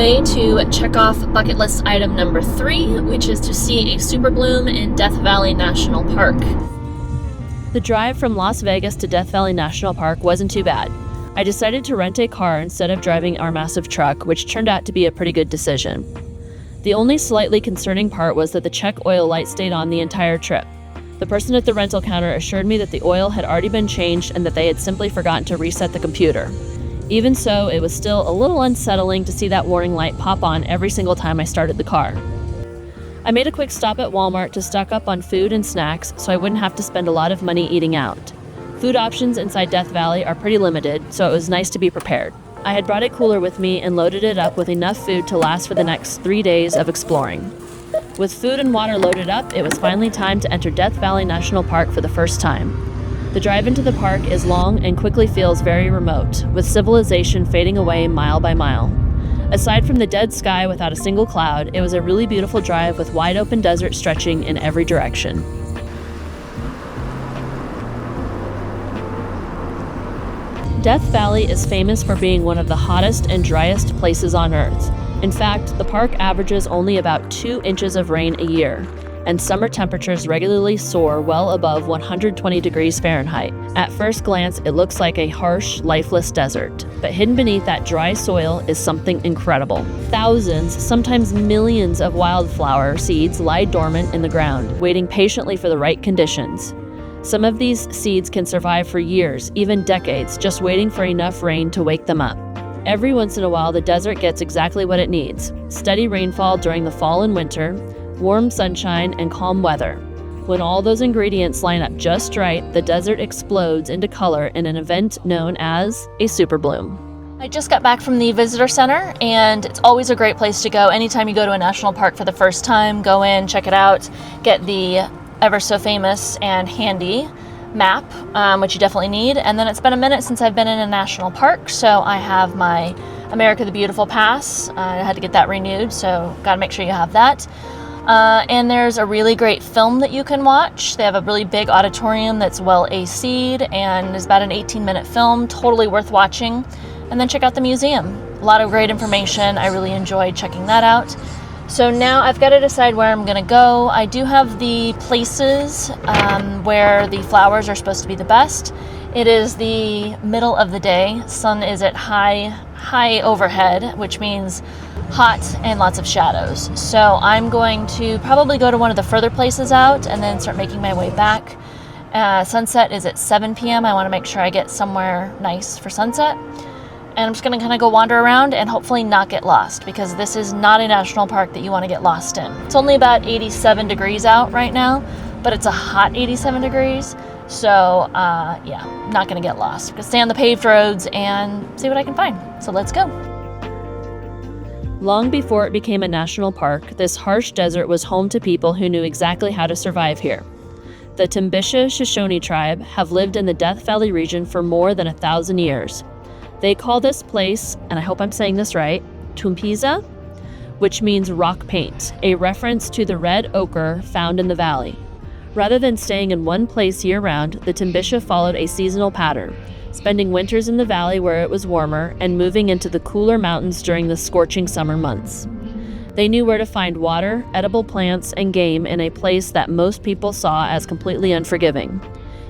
way to check off bucket list item number 3, which is to see a superbloom in Death Valley National Park. The drive from Las Vegas to Death Valley National Park wasn't too bad. I decided to rent a car instead of driving our massive truck, which turned out to be a pretty good decision. The only slightly concerning part was that the check oil light stayed on the entire trip. The person at the rental counter assured me that the oil had already been changed and that they had simply forgotten to reset the computer. Even so, it was still a little unsettling to see that warning light pop on every single time I started the car. I made a quick stop at Walmart to stock up on food and snacks so I wouldn't have to spend a lot of money eating out. Food options inside Death Valley are pretty limited, so it was nice to be prepared. I had brought a cooler with me and loaded it up with enough food to last for the next 3 days of exploring. With food and water loaded up, it was finally time to enter Death Valley National Park for the first time. The drive into the park is long and quickly feels very remote, with civilization fading away mile by mile. Aside from the dead sky without a single cloud, it was a really beautiful drive with wide open desert stretching in every direction. Death Valley is famous for being one of the hottest and driest places on Earth. In fact, the park averages only about 2 inches of rain a year, and summer temperatures regularly soar well above 120 degrees Fahrenheit. At first glance, it looks like a harsh, lifeless desert, but hidden beneath that dry soil is something incredible. Thousands, sometimes millions of wildflower seeds lie dormant in the ground, waiting patiently for the right conditions. Some of these seeds can survive for years, even decades, just waiting for enough rain to wake them up. Every once in a while, the desert gets exactly what it needs: steady rainfall during the fall and winter, warm sunshine, and calm weather. When all those ingredients line up just right, the desert explodes into color in an event known as a superbloom. I just got back from the visitor center, and it's always a great place to go. Anytime you go to a national park for the first time, go in, check it out, get the ever so famous and handy map, which you definitely need. And then it's been a minute since I've been in a national park, so I have my America the Beautiful pass. I had to get that renewed, so gotta make sure you have that. And there's a really great film that you can watch. They have a really big auditorium that's well AC'd and is about an 18-minute film, totally worth watching. And then check out the museum. A lot of great information. I really enjoyed checking that out. So now I've got to decide where I'm going to go. I do have the places where the flowers are supposed to be the best. It is the middle of the day. Sun is at high overhead, which means hot and lots of shadows. So I'm going to probably go to one of the further places out and then start making my way back. Sunset is at 7 p.m. I want to make sure I get somewhere nice for sunset. And I'm just going to kind of go wander around and hopefully not get lost, because this is not a national park that you want to get lost in. It's only about 87 degrees out right now, but it's a hot 87 degrees. So yeah, not going to get lost. I'm going to stay on the paved roads and see what I can find. So let's go. Long before it became a national park, this harsh desert was home to people who knew exactly how to survive here. The Timbisha Shoshone tribe have lived in the Death Valley region for more than 1,000 years. They call this place, and I hope I'm saying this right, Tumpiza, which means rock paint, a reference to the red ochre found in the valley. Rather than staying in one place year-round, the Timbisha followed a seasonal pattern, spending winters in the valley where it was warmer and moving into the cooler mountains during the scorching summer months. They knew where to find water, edible plants, and game in a place that most people saw as completely unforgiving.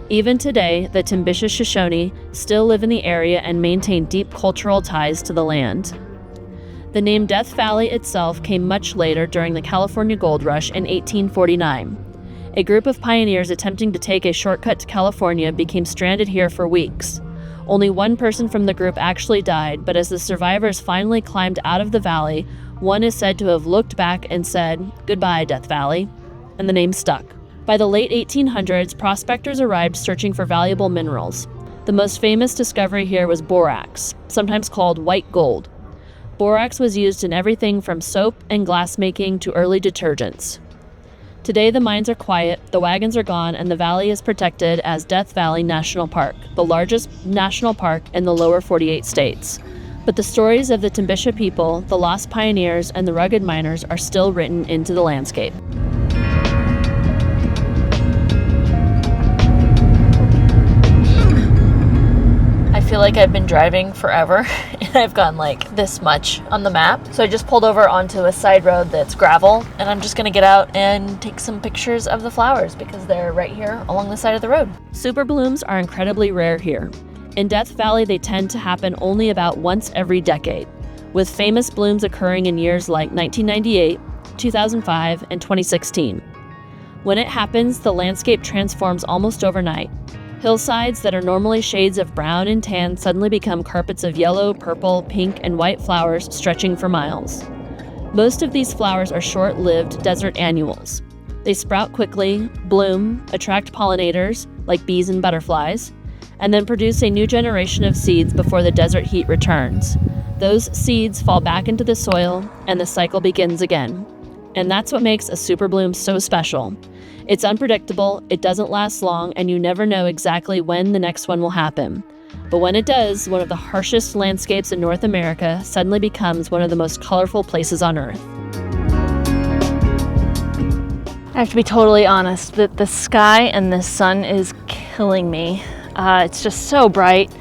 Even today, the Timbisha Shoshone still live in the area and maintain deep cultural ties to the land. The name Death Valley itself came much later during the California Gold Rush in 1849. A group of pioneers attempting to take a shortcut to California became stranded here for weeks. Only one person from the group actually died, but as the survivors finally climbed out of the valley, one is said to have looked back and said, "Goodbye, Death Valley," and the name stuck. By the late 1800s, prospectors arrived searching for valuable minerals. The most famous discovery here was borax, sometimes called white gold. Borax was used in everything from soap and glass making to early detergents. Today the mines are quiet, the wagons are gone, and the valley is protected as Death Valley National Park, the largest national park in the lower 48 states. But the stories of the Timbisha people, the lost pioneers, and the rugged miners are still written into the landscape. feel like I've been driving forever and I've gone like this much on the map. So I just pulled over onto a side road that's gravel, and I'm just gonna get out and take some pictures of the flowers because they're right here along the side of the road. Superblooms are incredibly rare here. In Death Valley, they tend to happen only about once every decade, with famous blooms occurring in years like 1998, 2005, and 2016. When it happens, the landscape transforms almost overnight. Hillsides that are normally shades of brown and tan suddenly become carpets of yellow, purple, pink, and white flowers stretching for miles. Most of these flowers are short-lived desert annuals. They sprout quickly, bloom, attract pollinators, like bees and butterflies, and then produce a new generation of seeds before the desert heat returns. Those seeds fall back into the soil, and the cycle begins again. And that's what makes a superbloom so special. It's unpredictable, it doesn't last long, and you never know exactly when the next one will happen. But when it does, one of the harshest landscapes in North America suddenly becomes one of the most colorful places on Earth. I have to be totally honest that the sky and the sun is killing me. It's just so bright.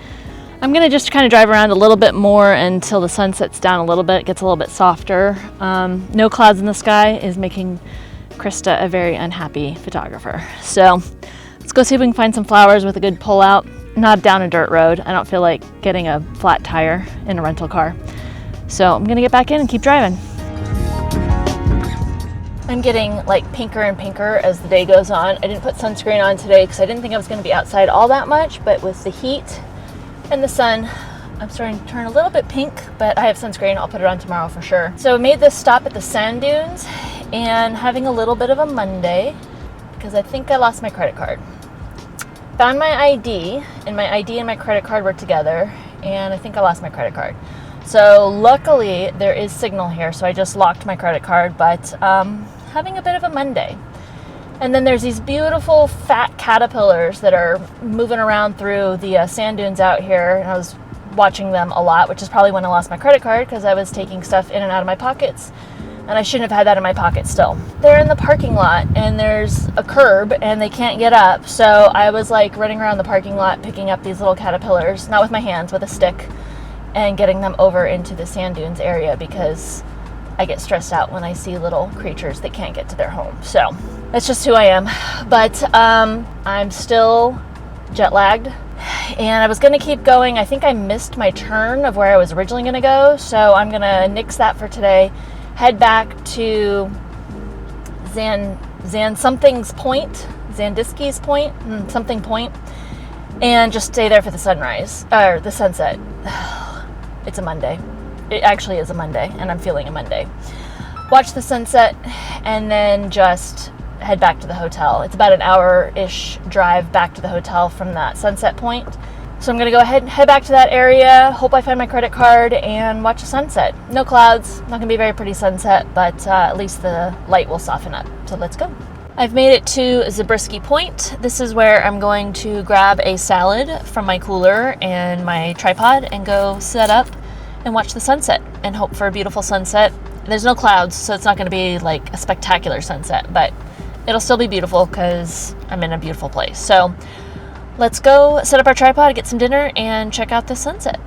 I'm gonna just kind of drive around a little bit more until the sun sets down a little bit, gets a little bit softer. No clouds in the sky is making Krista a very unhappy photographer. So let's go see if we can find some flowers with a good pull out, not down a dirt road. I don't feel like getting a flat tire in a rental car. So I'm gonna get back in and keep driving. I'm getting like pinker and pinker as the day goes on. I didn't put sunscreen on today because I didn't think I was gonna be outside all that much, but with the heat and the sun, I'm starting to turn a little bit pink, but I have sunscreen. I'll put it on tomorrow for sure. So I made this stop at the sand dunes and having a little bit of a Monday because I think I lost my credit card. Found my ID, and my ID and my credit card were together, and I think I lost my credit card. So luckily there is signal here, so I just locked my credit card, but having a bit of a Monday. And then there's these beautiful fat caterpillars that are moving around through the sand dunes out here, and I was watching them a lot, which is probably when I lost my credit card because I was taking stuff in and out of my pockets, and I shouldn't have had that in my pocket still. They're in the parking lot, and there's a curb, and they can't get up, so I was like running around the parking lot picking up these little caterpillars, not with my hands, with a stick, and getting them over into the sand dunes area because I get stressed out when I see little creatures that can't get to their home. So that's just who I am. But I'm still jet lagged, and I was gonna keep going. I think I missed my turn of where I was originally gonna go, so I'm gonna nix that for today, head back to Zabriskie Point, something point, and just stay there for the sunrise, or the sunset. It's a Monday. It actually is a Monday, and I'm feeling a Monday. Watch the sunset, and then just head back to the hotel. It's about an hour-ish drive back to the hotel from that sunset point. So I'm gonna go ahead and head back to that area, hope I find my credit card, and watch the sunset. No clouds, not gonna be a very pretty sunset, but at least the light will soften up. So let's go. I've made it to Zabriskie Point. This is where I'm going to grab a salad from my cooler and my tripod and go set up and watch the sunset and hope for a beautiful sunset. There's no clouds, so it's not going to be like a spectacular sunset, but it'll still be beautiful because I'm in a beautiful place. So let's go set up our tripod, get some dinner, and check out the sunset.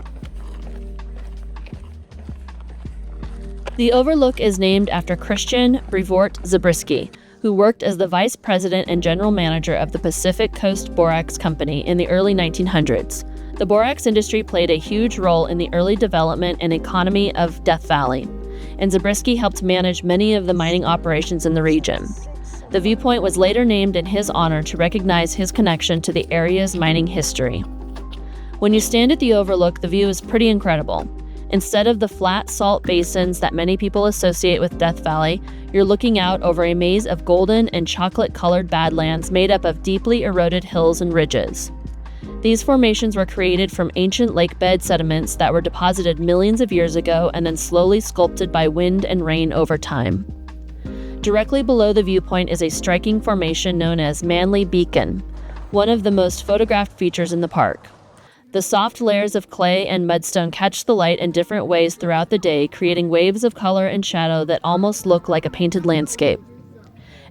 The overlook is named after Christian Brevoort Zabriskie, who worked as the vice president and general manager of the Pacific Coast Borax Company in the early 1900s. The borax industry played a huge role in the early development and economy of Death Valley, and Zabriskie helped manage many of the mining operations in the region. The viewpoint was later named in his honor to recognize his connection to the area's mining history. When you stand at the overlook, the view is pretty incredible. Instead of the flat salt basins that many people associate with Death Valley, you're looking out over a maze of golden and chocolate-colored badlands made up of deeply eroded hills and ridges. These formations were created from ancient lakebed sediments that were deposited millions of years ago and then slowly sculpted by wind and rain over time. Directly below the viewpoint is a striking formation known as Manly Beacon, one of the most photographed features in the park. The soft layers of clay and mudstone catch the light in different ways throughout the day, creating waves of color and shadow that almost look like a painted landscape.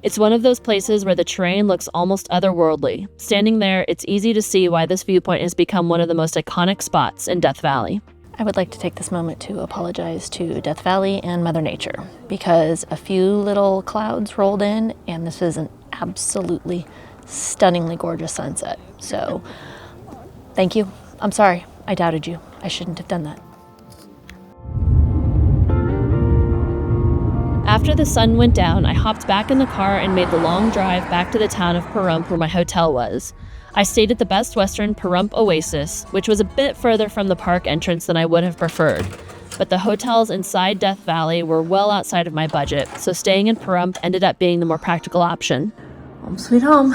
It's one of those places where the terrain looks almost otherworldly. Standing there, it's easy to see why this viewpoint has become one of the most iconic spots in Death Valley. I would like to take this moment to apologize to Death Valley and Mother Nature because a few little clouds rolled in and this is an absolutely stunningly gorgeous sunset. So thank you. I'm sorry. I doubted you. I shouldn't have done that. After the sun went down, I hopped back in the car and made the long drive back to the town of Pahrump where my hotel was. I stayed at the Best Western Pahrump Oasis, which was a bit further from the park entrance than I would have preferred. But the hotels inside Death Valley were well outside of my budget, so staying in Pahrump ended up being the more practical option. Home sweet home.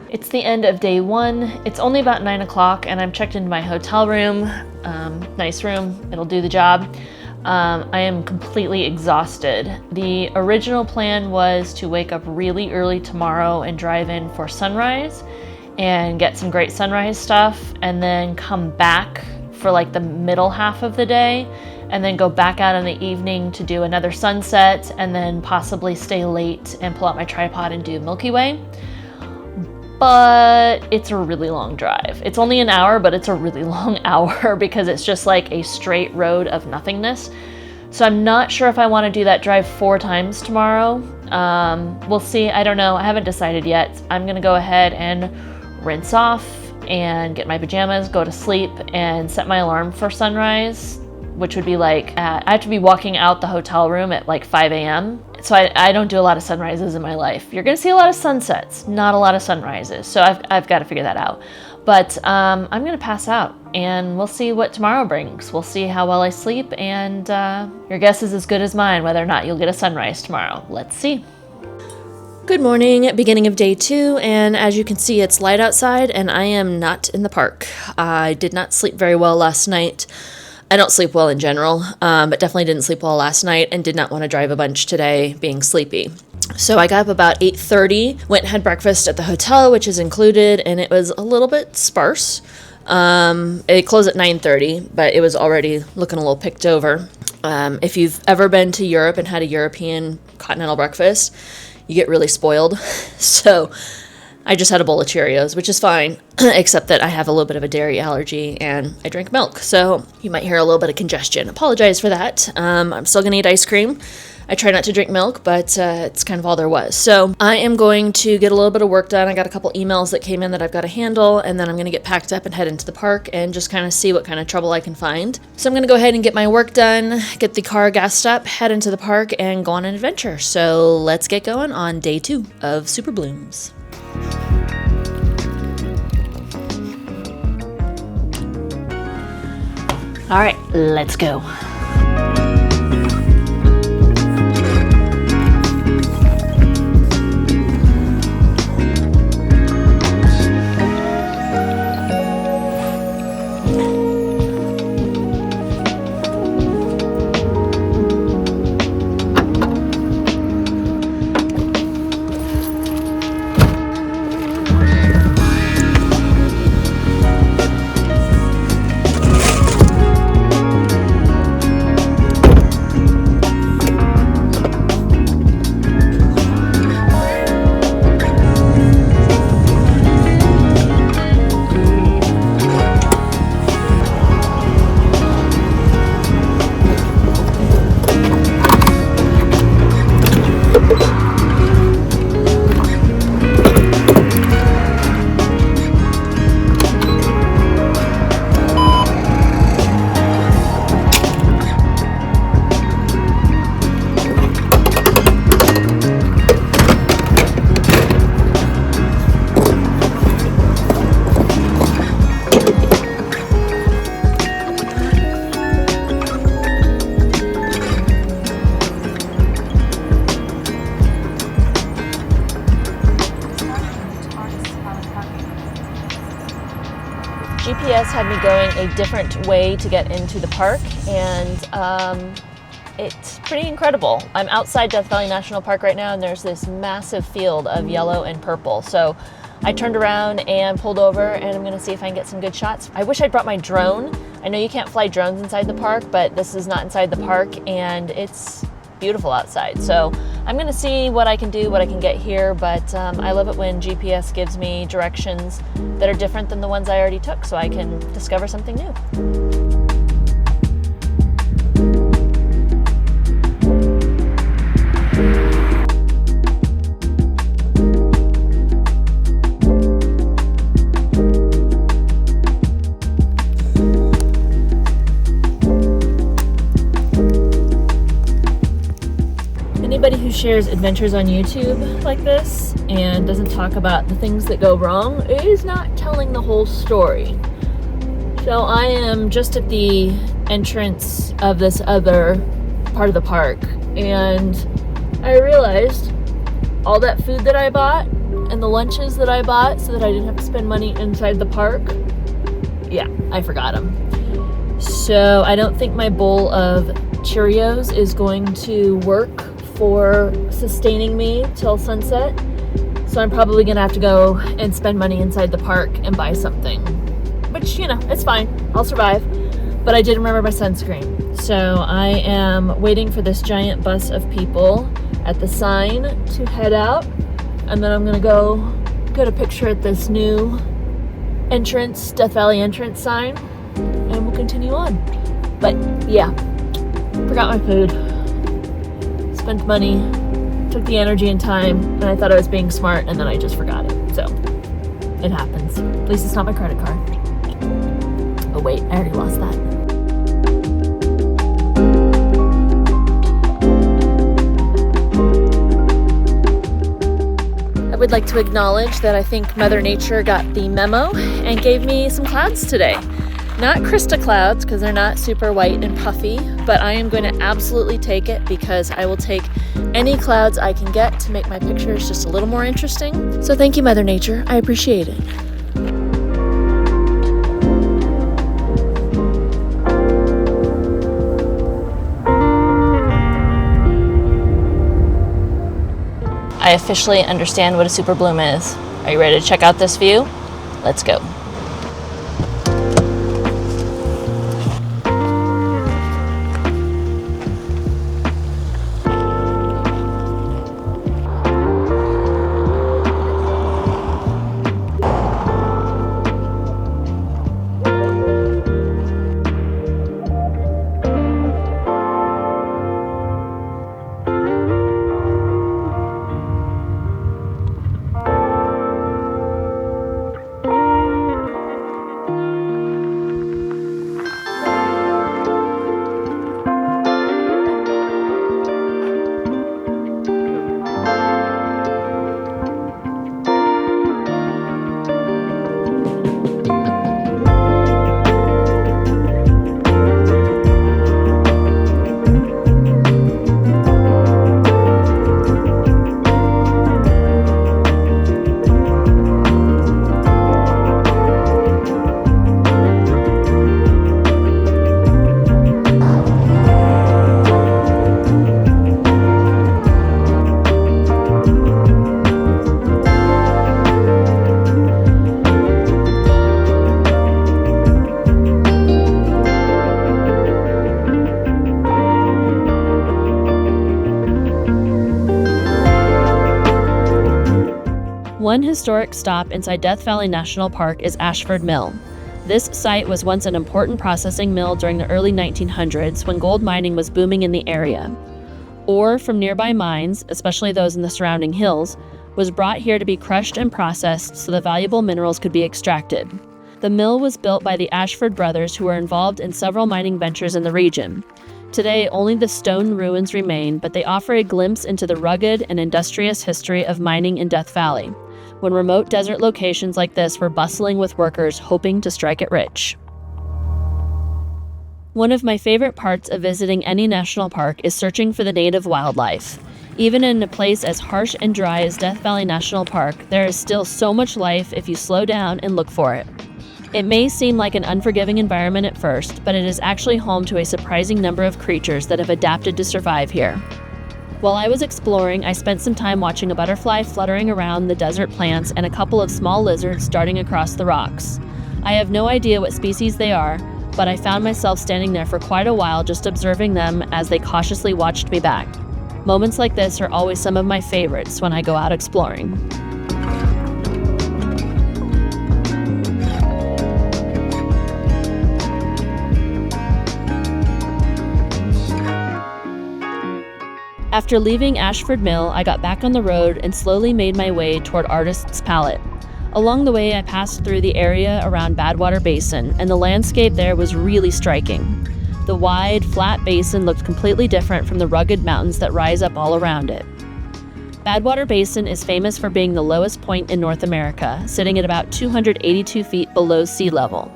It's the end of day 1. It's only about 9 o'clock and I'm checked into my hotel room. Nice room, it'll do the job. I am completely exhausted. The original plan was to wake up really early tomorrow and drive in for sunrise and get some great sunrise stuff and then come back for like the middle half of the day and then go back out in the evening to do another sunset and then possibly stay late and pull out my tripod and do Milky Way. But it's a really long drive. It's only an hour, but it's a really long hour because it's just like a straight road of nothingness. So I'm not sure if I want to do that drive 4 times tomorrow. We'll see. I don't know. I haven't decided yet. I'm going to go ahead and rinse off and get my pajamas, go to sleep, and set my alarm for sunrise, which would be like, I have to be walking out the hotel room at like 5 a.m. So I don't do a lot of sunrises in my life. You're gonna see a lot of sunsets, not a lot of sunrises. So I've got to figure that out. But I'm gonna pass out and we'll see what tomorrow brings. We'll see how well I sleep and your guess is as good as mine whether or not you'll get a sunrise tomorrow. Let's see. Good morning, beginning of day 2, and as you can see it's light outside and I am not in the park. I did not sleep very well last night. I don't sleep well in general, but definitely didn't sleep well last night and did not want to drive a bunch today being sleepy. So I got up about 8:30, went and had breakfast at the hotel, which is included, and it was a little bit sparse. It closed at 9:30, but it was already looking a little picked over. If you've ever been to Europe and had a European continental breakfast, you get really spoiled. So I just had a bowl of Cheerios, which is fine, except that I have a little bit of a dairy allergy and I drink milk. So you might hear a little bit of congestion. Apologize for that. I'm still going to eat ice cream. I try not to drink milk, but it's kind of all there was. So I am going to get a little bit of work done. I got a couple emails that came in that I've got to handle, and then I'm going to get packed up and head into the park and just kind of see what kind of trouble I can find. So I'm going to go ahead and get my work done, get the car gassed up, head into the park, and go on an adventure. So let's get going on day 2 of Superblooms. All right, let's go. GPS had me going a different way to get into the park, and it's pretty incredible. I'm outside Death Valley National Park right now, and there's this massive field of yellow and purple. So I turned around and pulled over, and I'm gonna see if I can get some good shots. I wish I'd brought my drone. I know you can't fly drones inside the park, but this is not inside the park, and it's beautiful outside. So I'm gonna see what I can do, what I can get here, but I love it when GPS gives me directions that are different than the ones I already took, so I can discover something new. Anybody who shares adventures on YouTube like this and doesn't talk about the things that go wrong is not telling the whole story. So I am just at the entrance of this other part of the park, and I realized all that food that I bought and the lunches that I bought so that I didn't have to spend money inside the park, yeah, I forgot them. So I don't think my bowl of Cheerios is going to work for sustaining me till sunset, so I'm probably gonna have to go and spend money inside the park and buy something, which, you know, it's fine, I'll survive. But I did remember my sunscreen, so I am waiting for this giant bus of people at the sign to head out, and then I'm gonna go get a picture at this new entrance, Death Valley entrance sign, and we'll continue on. But yeah, forgot my food, spent money, took the energy and time, and I thought I was being smart, and then I just forgot it. So it happens. At least it's not my credit card. Oh wait, I already lost that. I would like to acknowledge that I think Mother Nature got the memo and gave me some clouds today. Not Krista clouds, because they're not super white and puffy, but I am going to absolutely take it, because I will take any clouds I can get to make my pictures just a little more interesting. So thank you, Mother Nature. I appreciate it. I officially understand what a super bloom is. Are you ready to check out this view? Let's go. One historic stop inside Death Valley National Park is Ashford Mill. This site was once an important processing mill during the early 1900s when gold mining was booming in the area. Ore from nearby mines, especially those in the surrounding hills, was brought here to be crushed and processed so the valuable minerals could be extracted. The mill was built by the Ashford brothers, who were involved in several mining ventures in the region. Today, only the stone ruins remain, but they offer a glimpse into the rugged and industrious history of mining in Death Valley, when remote desert locations like this were bustling with workers hoping to strike it rich. One of my favorite parts of visiting any national park is searching for the native wildlife. Even in a place as harsh and dry as Death Valley National Park, there is still so much life if you slow down and look for it. It may seem like an unforgiving environment at first, but it is actually home to a surprising number of creatures that have adapted to survive here. While I was exploring, I spent some time watching a butterfly fluttering around the desert plants and a couple of small lizards darting across the rocks. I have no idea what species they are, but I found myself standing there for quite a while just observing them as they cautiously watched me back. Moments like this are always some of my favorites when I go out exploring. After leaving Ashford Mill, I got back on the road and slowly made my way toward Artist's Palette. Along the way, I passed through the area around Badwater Basin, and the landscape there was really striking. The wide, flat basin looked completely different from the rugged mountains that rise up all around it. Badwater Basin is famous for being the lowest point in North America, sitting at about 282 feet below sea level.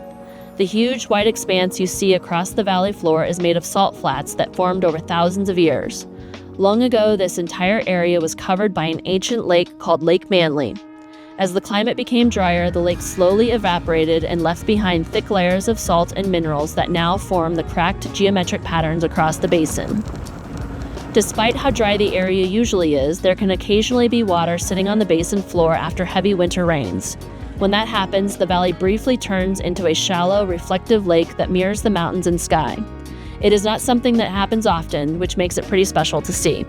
The huge white expanse you see across the valley floor is made of salt flats that formed over thousands of years. Long ago, this entire area was covered by an ancient lake called Lake Manly. As the climate became drier, the lake slowly evaporated and left behind thick layers of salt and minerals that now form the cracked geometric patterns across the basin. Despite how dry the area usually is, there can occasionally be water sitting on the basin floor after heavy winter rains. When that happens, the valley briefly turns into a shallow, reflective lake that mirrors the mountains and sky. It is not something that happens often, which makes it pretty special to see.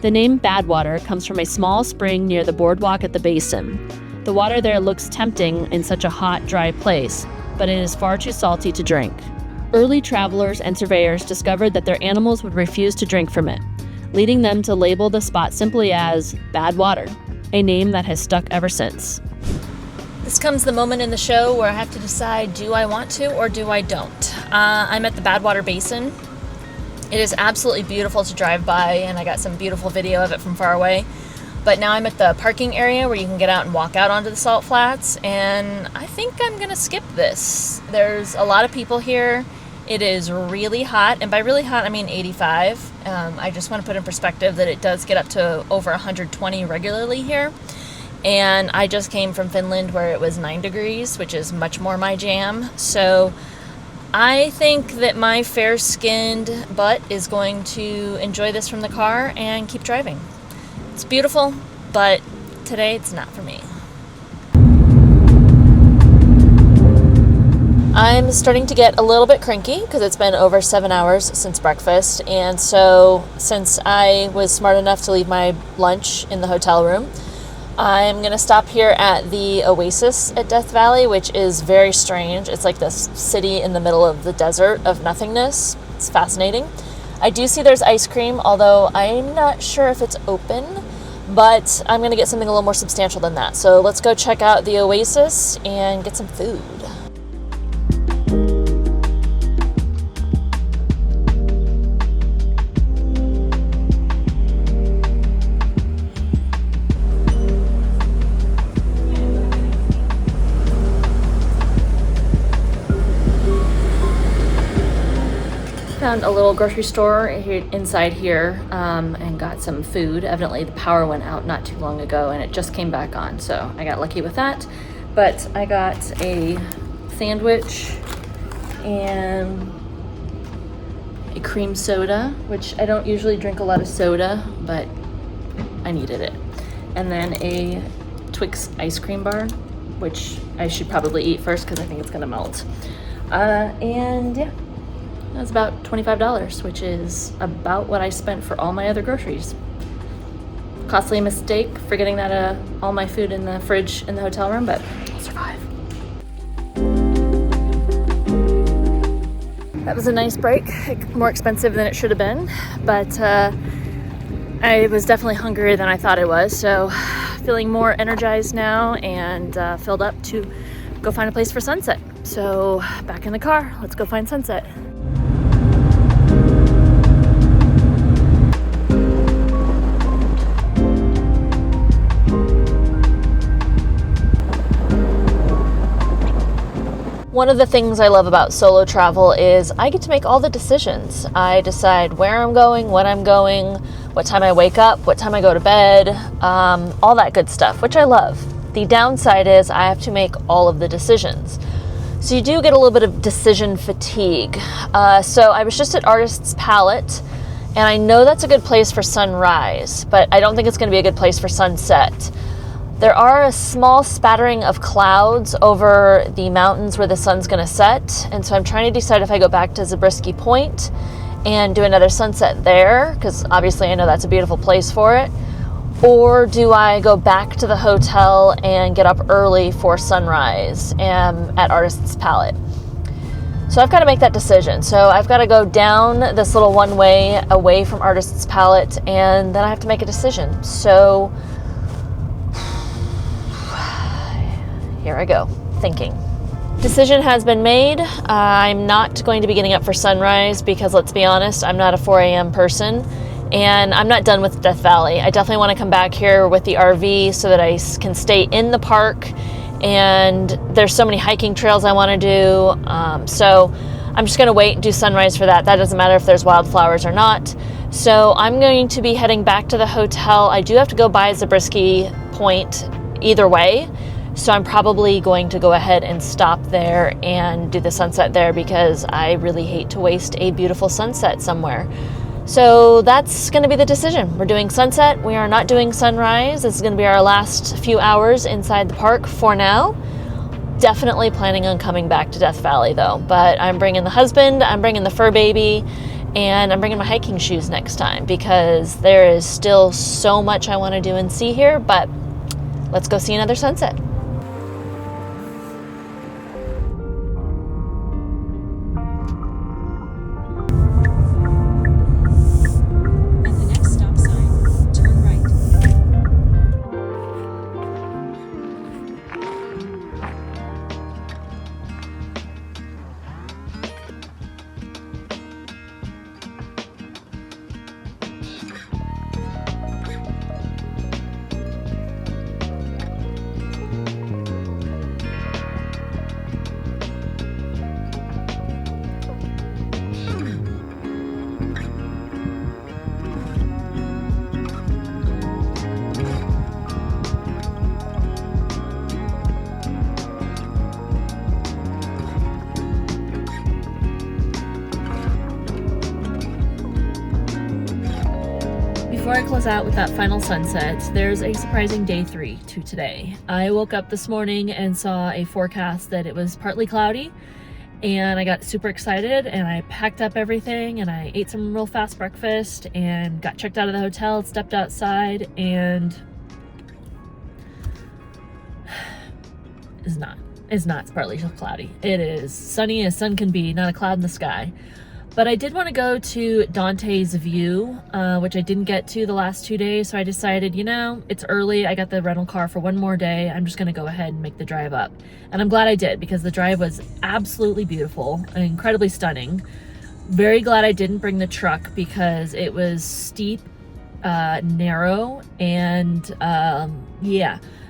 The name Badwater comes from a small spring near the boardwalk at the basin. The water there looks tempting in such a hot, dry place, but it is far too salty to drink. Early travelers and surveyors discovered that their animals would refuse to drink from it, leading them to label the spot simply as Badwater, a name that has stuck ever since. This comes the moment in the show where I have to decide, do I want to or do I don't? I'm at the Badwater Basin. It is absolutely beautiful to drive by, and I got some beautiful video of it from far away. But now I'm at the parking area where you can get out and walk out onto the salt flats, and I think I'm gonna skip this. There's a lot of people here. It is really hot, and by really hot I mean 85. I just want to put in perspective that it does get up to over 120 regularly here. And I just came from Finland where it was 9 degrees, which is much more my jam. So I think that my fair-skinned butt is going to enjoy this from the car and keep driving. It's beautiful, but today it's not for me. I'm starting to get a little bit cranky because it's been over 7 hours since breakfast. And so since I was smart enough to leave my lunch in the hotel room, I'm going to stop here at the Oasis at Death Valley, which is very strange. It's like this city in the middle of the desert of nothingness. It's fascinating. I do see there's ice cream, although I'm not sure if it's open, but I'm going to get something a little more substantial than that. So let's go check out the Oasis and get some food. Found a little grocery store inside here and got some food. Evidently the power went out not too long ago and it just came back on, so I got lucky with that. But I got a sandwich and a cream soda, which I don't usually drink a lot of soda, but I needed it. And then a Twix ice cream bar, which I should probably eat first because I think it's gonna melt. And yeah. That's about $25, which is about what I spent for all my other groceries. Costly mistake forgetting that all my food in the fridge in the hotel room, but I'll survive. That was a nice break, more expensive than it should have been, but I was definitely hungrier than I thought I was, so feeling more energized now and filled up to go find a place for sunset. So back in the car, let's go find sunset. One of the things I love about solo travel is I get to make all the decisions. I decide where I'm going, when I'm going, what time I wake up, what time I go to bed, all that good stuff, which I love. The downside is I have to make all of the decisions. So you do get a little bit of decision fatigue. So I was just at Artist's Palette, and I know that's a good place for sunrise, but I don't think it's going to be a good place for sunset. There are a small spattering of clouds over the mountains where the sun's going to set, and so I'm trying to decide if I go back to Zabriskie Point and do another sunset there, because obviously I know that's a beautiful place for it, or do I go back to the hotel and get up early for sunrise at Artist's Palette? So I've got to make that decision. So I've got to go down this little one-way away from Artist's Palette, and then I have to make a decision. So here I go, thinking. Decision has been made. I'm not going to be getting up for sunrise because, let's be honest, I'm not a 4 a.m. person, and I'm not done with Death Valley. I definitely want to come back here with the RV so that I can stay in the park, and there's so many hiking trails I want to do. So I'm just going to wait and do sunrise for that. That doesn't matter if there's wildflowers or not. So I'm going to be heading back to the hotel. I do have to go by Zabriskie Point either way. So I'm probably going to go ahead and stop there and do the sunset there because I really hate to waste a beautiful sunset somewhere. So that's going to be the decision. We're doing sunset. We are not doing sunrise. This is going to be our last few hours inside the park for now. Definitely planning on coming back to Death Valley though. But I'm bringing the husband, I'm bringing the fur baby, and I'm bringing my hiking shoes next time because there is still so much I want to do and see here. But let's go see another sunset. Before I close out with that final sunset, there's a surprising day 3 to today. I woke up this morning and saw a forecast that it was partly cloudy, and I got super excited and I packed up everything and I ate some real fast breakfast and got checked out of the hotel, stepped outside, and it's partly cloudy. It is sunny as sun can be, not a cloud in the sky. But I did want to go to Dante's View, which I didn't get to the last 2 days, so I decided, it's early, I got the rental car for one more day, I'm just going to go ahead and make the drive up. And I'm glad I did, because the drive was absolutely beautiful and incredibly stunning. Very glad I didn't bring the truck, because it was steep, narrow, and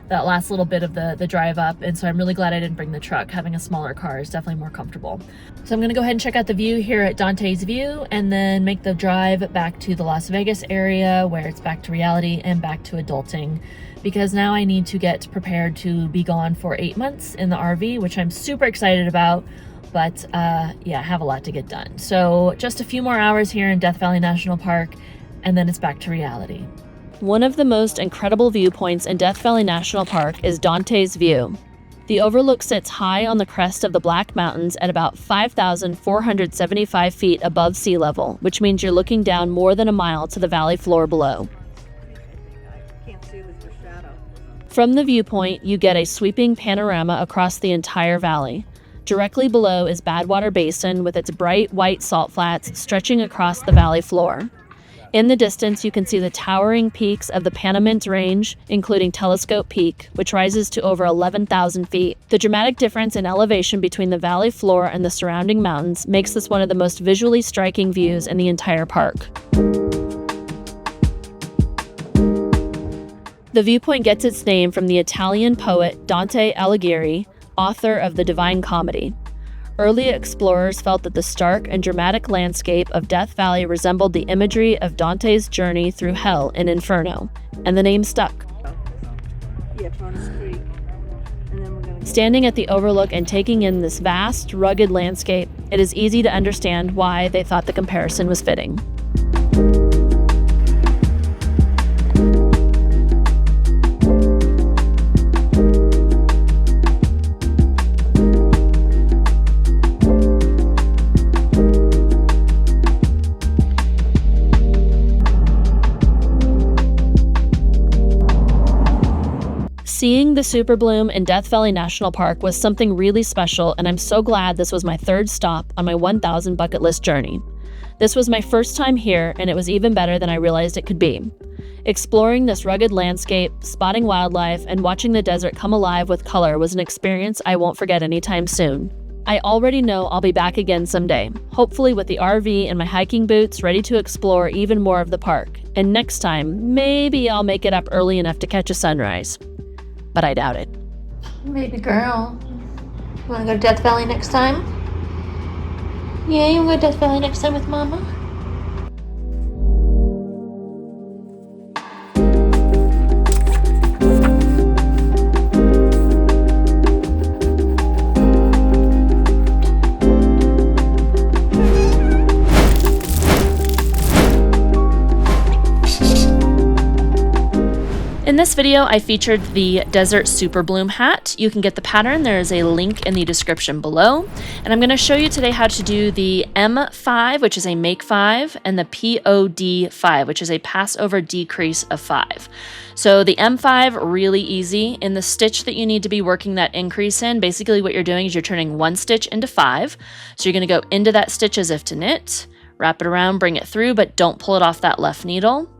that last little bit of the drive up, and so I'm really glad I didn't bring the truck. Having a smaller car is definitely more comfortable. So I'm gonna go ahead and check out the view here at Dante's View, and then make the drive back to the Las Vegas area where it's back to reality and back to adulting, because now I need to get prepared to be gone for 8 months in the RV, which I'm super excited about, but I have a lot to get done. So just a few more hours here in Death Valley National Park, and then it's back to reality. One of the most incredible viewpoints in Death Valley National Park is Dante's View. The overlook sits high on the crest of the Black Mountains at about 5,475 feet above sea level, which means you're looking down more than a mile to the valley floor below. From the viewpoint, you get a sweeping panorama across the entire valley. Directly below is Badwater Basin with its bright white salt flats stretching across the valley floor. In the distance, you can see the towering peaks of the Panamint Range, including Telescope Peak, which rises to over 11,000 feet. The dramatic difference in elevation between the valley floor and the surrounding mountains makes this one of the most visually striking views in the entire park. The viewpoint gets its name from the Italian poet Dante Alighieri, author of the Divine Comedy. Early explorers felt that the stark and dramatic landscape of Death Valley resembled the imagery of Dante's journey through hell in Inferno, and the name stuck. Standing at the overlook and taking in this vast, rugged landscape, it is easy to understand why they thought the comparison was fitting. Seeing the Superbloom in Death Valley National Park was something really special, and I'm so glad this was my third stop on my 1,000 bucket list journey. This was my first time here, and it was even better than I realized it could be. Exploring this rugged landscape, spotting wildlife, and watching the desert come alive with color was an experience I won't forget anytime soon. I already know I'll be back again someday, hopefully with the RV and my hiking boots ready to explore even more of the park. And next time, maybe I'll make it up early enough to catch a sunrise. But I doubt it. Baby girl. You wanna go to Death Valley next time? Yeah, you wanna go to Death Valley next time with Mama? In this video, I featured the Desert Superbloom hat. You can get the pattern. There is a link in the description below. And I'm going to show you today how to do the M5, which is a make 5, and the POD5, which is a pass over decrease of 5. So the M5, really easy. In the stitch that you need to be working that increase in, basically what you're doing is you're turning one stitch into 5. So you're going to go into that stitch as if to knit, wrap it around, bring it through, but don't pull it off that left needle.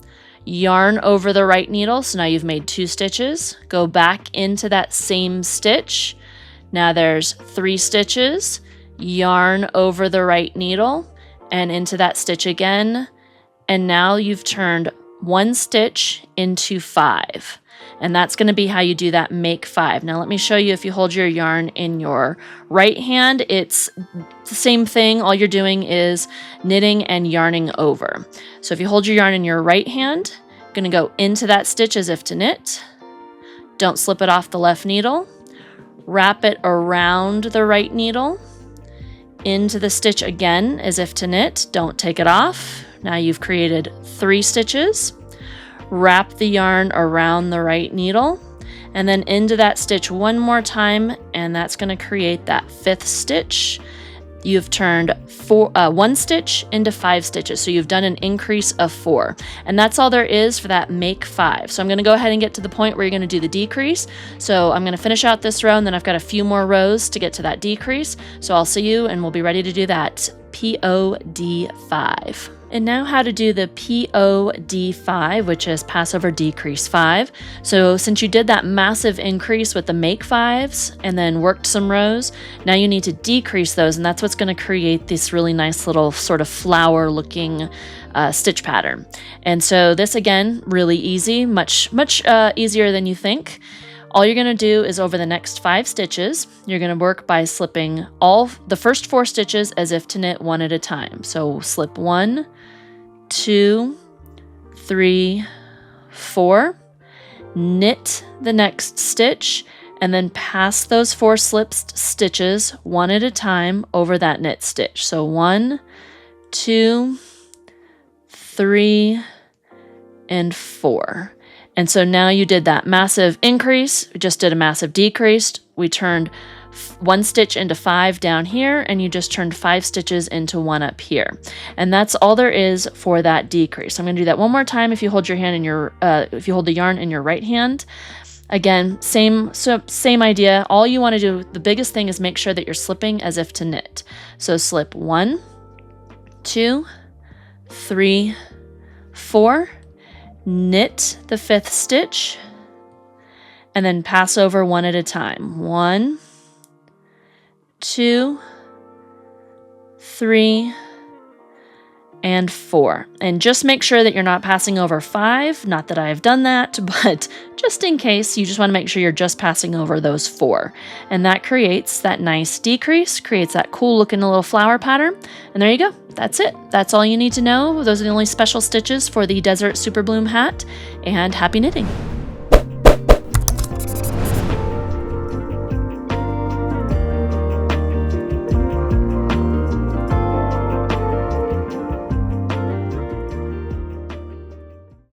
Yarn over the right needle, so now you've made 2 stitches. Go back into that same stitch. Now there's 3 stitches. Yarn over the right needle and into that stitch again. And now you've turned 1 stitch into 5. And that's going to be how you do that make 5. Now let me show you. If you hold your yarn in your right hand, it's the same thing. All you're doing is knitting and yarning over. So if you hold your yarn in your right hand, you're going to go into that stitch as if to knit. Don't slip it off the left needle. Wrap it around the right needle. Into the stitch again as if to knit. Don't take it off. Now you've created 3 stitches. Wrap the yarn around the right needle and then into that stitch one more time, and that's going to create that 5th stitch. You've turned 1 stitch into 5 stitches, so you've done an increase of 4, and that's all there is for that make 5. So I'm going to go ahead and get to the point where you're going to do the decrease. So I'm going to finish out this row, and then I've got a few more rows to get to that decrease. So I'll see you, and we'll be ready to do that POD5. And now how to do the POD5, which is pass over decrease 5. So since you did that massive increase with the make 5s and then worked some rows, now you need to decrease those, and that's what's going to create this really nice little sort of flower looking stitch pattern. And so this, again, really easy, much easier than you think. All you're going to do is over the next 5 stitches, you're going to work by slipping all the first 4 stitches as if to knit one at a time. So slip 1, 2, 3, 4, knit the next stitch, and then pass those 4 slipped stitches one at a time over that knit stitch. So 1, 2, 3, and 4. And so now you did that massive increase, we just did a massive decrease. We turned 1 stitch into 5 down here, and you just turned 5 stitches into 1 up here. And that's all there is for that decrease. I'm going to do that one more time. If you hold your hand in your, if you hold the yarn in your right hand, again, same idea. All you want to do, the biggest thing is make sure that you're slipping as if to knit. So slip 1, 2, 3, 4. Knit the 5th stitch, and then pass over one at a time. 1, 2, 3, and 4. And just make sure that you're not passing over 5. Not that I have done that, but just in case, you just want to make sure you're just passing over those 4. And that creates that nice decrease, creates that cool looking little flower pattern. And there you go. That's it. That's all you need to know. Those are the only special stitches for the Desert Superbloom hat, and happy knitting.